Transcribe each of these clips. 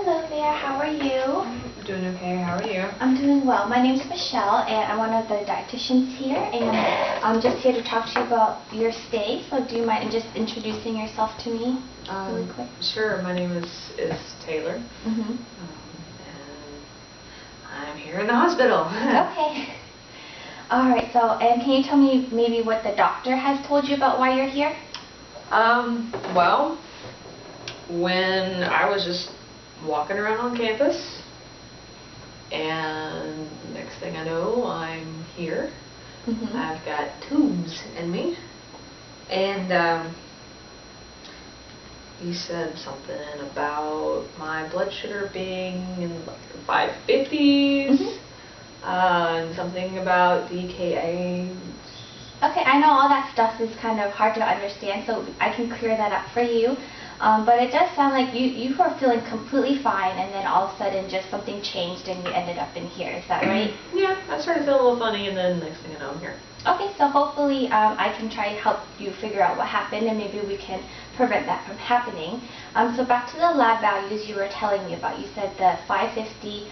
Hello there, how are you? I'm doing okay, how are you? I'm doing well. My name's Michelle and I'm one of the dietitians here, and I'm just here to talk to you about your stay. So do you mind just introducing yourself to me really quick? Sure, my name is Taylor. And I'm here in the hospital. Okay. Alright, so and can you tell me maybe what the doctor has told you about why you're here? Well, when I was just walking around on campus, and next thing I know, I'm here. I've got tubes in me, and he said something about my blood sugar being in like the 550s, and something about DKA. Okay, I know all that stuff is kind of hard to understand, so I can clear that up for you. But it does sound like you were feeling completely fine, and then all of a sudden just something changed and you ended up in here. Is that right? Yeah, I started feeling a little funny, and then next thing I know, I'm here. Okay, so hopefully I can try to help you figure out what happened, and maybe we can prevent that from happening. So back to the lab values you were telling me about. You said the 550,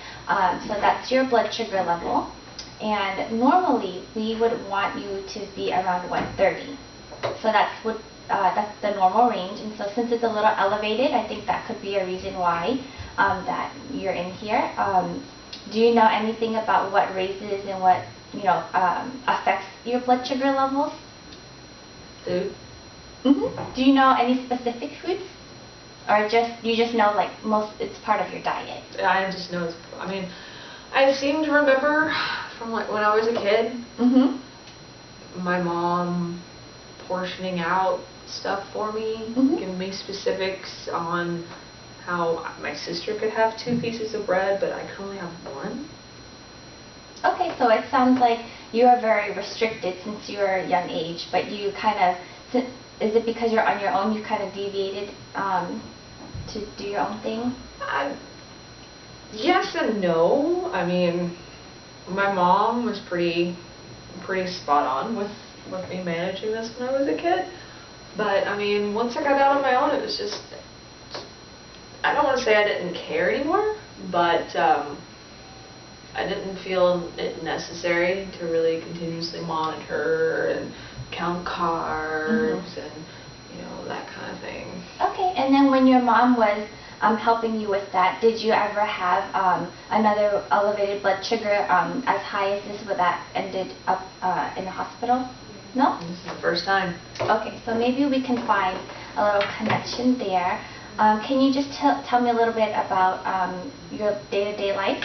so that's your blood sugar level. And normally we would want you to be around 130. So that's the normal range, and so since it's a little elevated, I think that could be a reason why that you're in here. Do you know anything about what raises and what affects your blood sugar levels? Food. Do you know any specific foods, or you just know like it's part of your diet? I just know it's. I mean, I seem to remember from like when I was a kid, my mom portioning out stuff for me, giving me specifics on how my sister could have 2 pieces of bread, but I could only have 1. Okay, so it sounds like you are very restricted since you are a young age, but you kind of, is it because you're on your own, you kind of deviated to do your own thing? Yes and no. I mean, my mom was pretty spot on with me managing this when I was a kid. But I mean, once I got out on my own, it was just, I don't want to say I didn't care anymore, but I didn't feel it necessary to really continuously monitor and count carbs and that kind of thing. Okay, and then when your mom was helping you with that, did you ever have another elevated blood sugar as high as this where that ended up in the hospital? No? This is the first time. Okay, so maybe we can find a little connection there. Can you just tell me a little bit about your day-to-day life?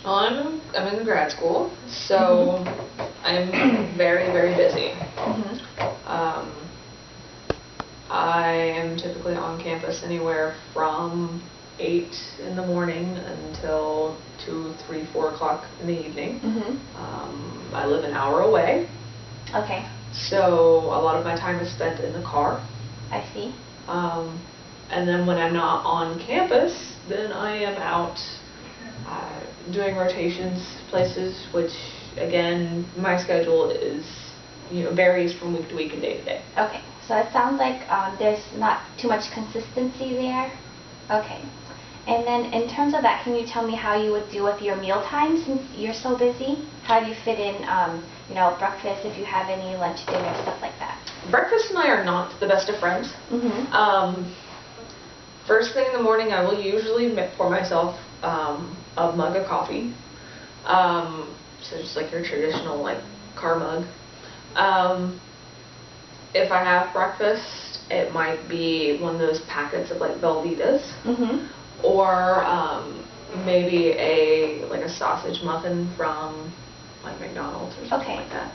I'm in grad school, so I'm very, very busy. I am typically on campus anywhere from 8 in the morning until 2, 3, 4 o'clock in the evening. I live an hour away. Okay. So a lot of my time is spent in the car. I see. And then when I'm not on campus, then I am out doing rotations places, which again, my schedule is varies from week to week and day to day. Okay, so it sounds like there's not too much consistency there. Okay, and then in terms of that, can you tell me how you would deal with your meal times since you're so busy? How do you fit in, breakfast, if you have any, lunch, dinner, stuff like that? Breakfast and I are not the best of friends. First thing in the morning, I will usually pour myself a mug of coffee. So just like your traditional car mug. If I have breakfast, it might be one of those packets of Velveeta's, or maybe a sausage muffin from McDonald's or something like that.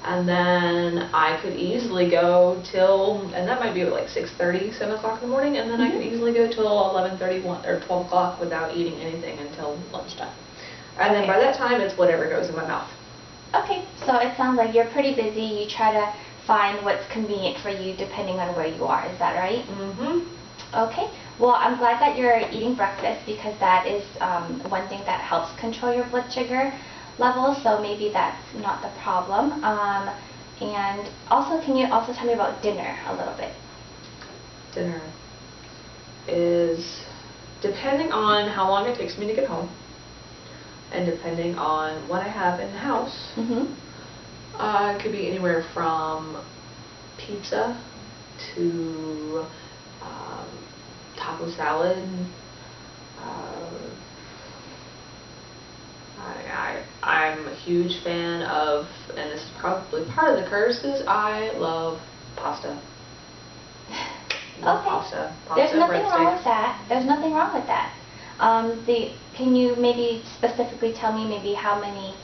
And then I could easily go till, and that might be 6:30, 7 o'clock in the morning, and then I could easily go till 11:31 or 12 o'clock without eating anything until lunchtime. And then by that time, it's whatever goes in my mouth. Okay, so it sounds like you're pretty busy. You try to find what's convenient for you depending on where you are. Is that right? Okay. Well, I'm glad that you're eating breakfast because that is one thing that helps control your blood sugar levels, so maybe that's not the problem. And also, can you also tell me about dinner a little bit? Dinner is depending on how long it takes me to get home, and depending on what I have in the house, it could be anywhere from pizza to taco salad. I'm a huge fan of, and this is probably part of the curse, is I love pasta. Okay. Pasta, There's nothing wrong breadsticks. with that. There's nothing wrong with that. Can you maybe specifically tell me maybe how many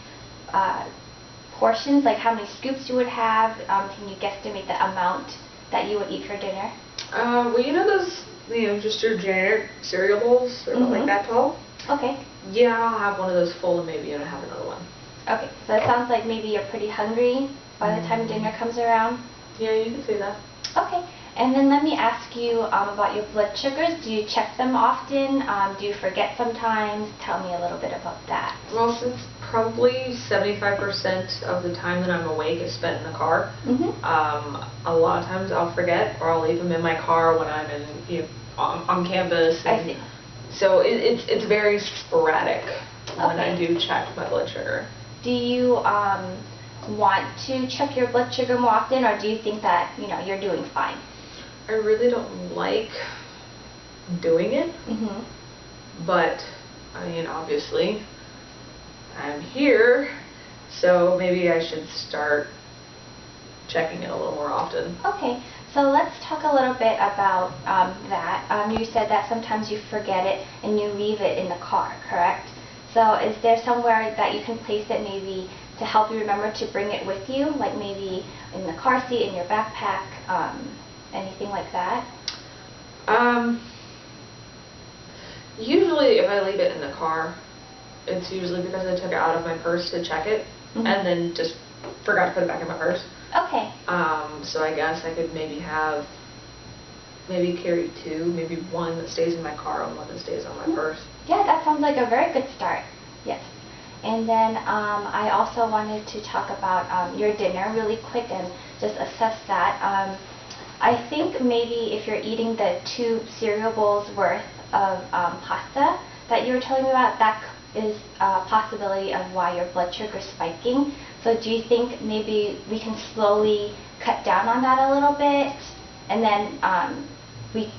portions, like how many scoops you would have? Can you guesstimate the amount that you would eat for dinner? Well, you know those, just your generic cereal bowls? They're about like that tall? Okay. Yeah, I'll have one of those full and maybe I'll have another one. Okay, so it sounds like maybe you're pretty hungry by the time dinner comes around. Yeah, you can say that. Okay, and then let me ask you about your blood sugars. Do you check them often? Do you forget sometimes? Tell me a little bit about that. Well, since probably 75% of the time that I'm awake is spent in the car, a lot of times I'll forget, or I'll leave them in my car when I'm on campus. I see. So it's very sporadic when I Okay. do check my blood sugar. Do you want to check your blood sugar more often, or do you think that you're doing fine? I really don't like doing it, but obviously I'm here, so maybe I should start checking it a little more often. Okay, so let's talk a little bit about that. You said that sometimes you forget it and you leave it in the car, correct? So is there somewhere that you can place it maybe to help you remember to bring it with you, like maybe in the car seat, in your backpack, anything like that? Usually if I leave it in the car, it's usually because I took it out of my purse to check it and then just forgot to put it back in my purse. Okay. So I guess I could maybe carry two, maybe one that stays in my car and one that stays on my purse. Yeah, that sounds like a very good start. Yes. And then I also wanted to talk about your dinner really quick and just assess that. I think maybe if you're eating the 2 cereal bowls worth of pasta that you were telling me about, that is a possibility of why your blood sugar is spiking. So do you think maybe we can slowly cut down on that a little bit, and then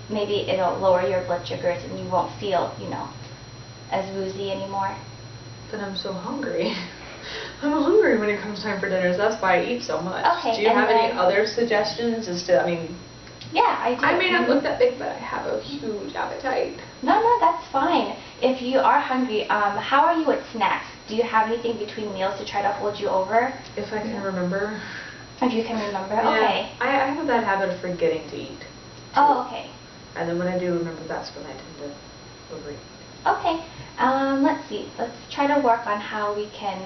maybe it'll lower your blood sugars and you won't feel, as woozy anymore? But I'm so hungry. I'm hungry when it comes time for dinners. That's why I eat so much. Okay, do you and have any then- other suggestions Yeah, I do. I may not look that big, but I have a huge appetite. No, that's fine. If you are hungry, how are you with snacks? Do you have anything between meals to try to hold you over? If I can remember. If you can remember, Yeah, okay. I have a bad habit of forgetting to eat. Oh, okay. And then when I do remember, that's when I tend to overeat. Okay, let's see. Let's try to work on how we can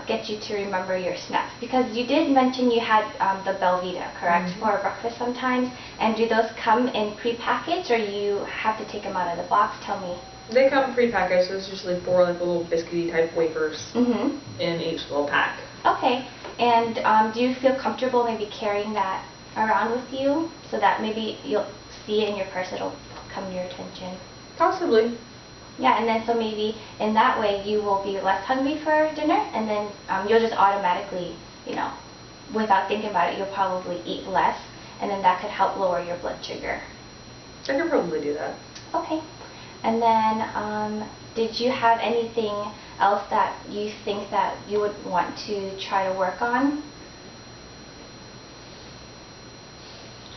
get you to remember your snacks. Because you did mention you had the Belvita, correct, for breakfast sometimes. And do those come in pre-packaged, or you have to take them out of the box? Tell me. They come pre-packaged, so it's usually 4 like little biscuity type wafers in each little pack. Okay, and do you feel comfortable maybe carrying that around with you so that maybe you'll see it in your purse, it'll come to your attention? Possibly. Yeah, and then so maybe in that way you will be less hungry for dinner, and then you'll just automatically, without thinking about it, you'll probably eat less, and then that could help lower your blood sugar. I could probably do that. Okay. And then did you have anything else that you think that you would want to try to work on?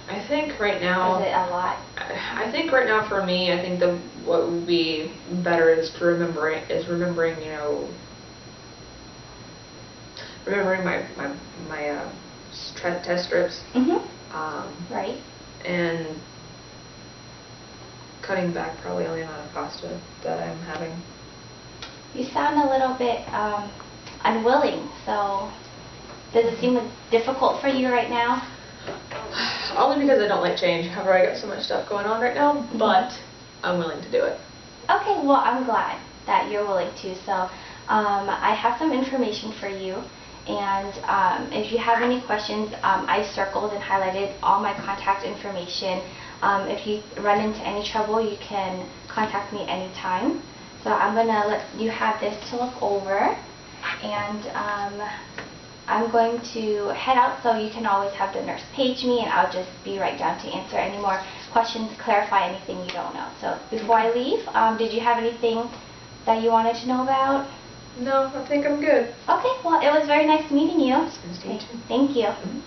I think right now. Is it a lot? I think right now for me, I think what would be better is remembering my test strips. Right. And cutting back probably on the amount of pasta that I'm having. You sound a little bit unwilling, so does it seem difficult for you right now? Only because I don't like change. However, I got so much stuff going on right now, but I'm willing to do it. Okay, well, I'm glad that you're willing to. So I have some information for you, and if you have any questions, I circled and highlighted all my contact information If you run into any trouble, you can contact me anytime. So I'm going to let you have this to look over, and I'm going to head out, so you can always have the nurse page me, and I'll just be right down to answer any more questions, clarify anything you don't know. So before I leave, did you have anything that you wanted to know about? No, I think I'm good. Okay, well, it was very nice meeting you. Nice to meet you. Thank you. Mhm.